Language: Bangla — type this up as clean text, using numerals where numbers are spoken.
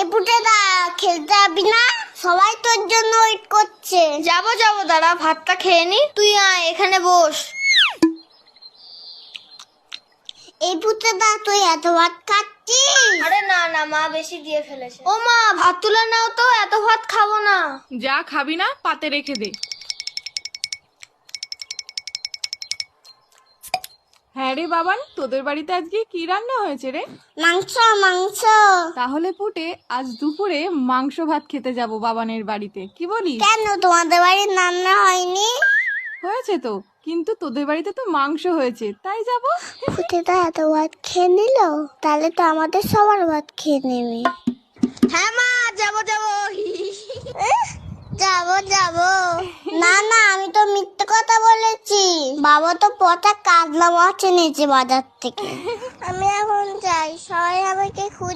এ পুটেদা খেলতে যাবি না? সবাই তোর জন্য ওয়েট করছে। যাবো দাঁড়া, ভাতটা খেয়ে নি। তুই আয়, এখানে বস। এই পুটেদা তুই এত ভাত খাচ্ছিস? আরে না মা বেশি দিয়ে ফেলেছে। ও মা, ভাত তুলে নাও তো, এত ভাত খাবো না। যা খাবি না পাতে রেখে দে। হ্যাঁ রে বাবান, তোদের বাড়িতে আজকে কি রান্না হয়েছে রে? মাংস মাংস। তাহলে পুটে আজ দুপুরে মাংস ভাত খেতে যাব বাবানের বাড়িতে, কি বলিস? কেন তোমাদের বাড়ির রান্না হয়নি? হয়েছে তো, কিন্তু তোদের বাড়িতে তো মাংস হয়েছে, তাই যাব। পুটেদা এত ভাত খেয়ে নিল, তাহলে তো আমাদের সবার ভাত খেয়ে নেবে। হ্যাঁ মা, যাবো যাবো না আমি তো মিথ্যে কথা বলেছি। বাবা তো পচা কাতলা মাছ এনেছে বাজার থেকে। আমি এখন যাই, সবাই আমাকে খুঁজে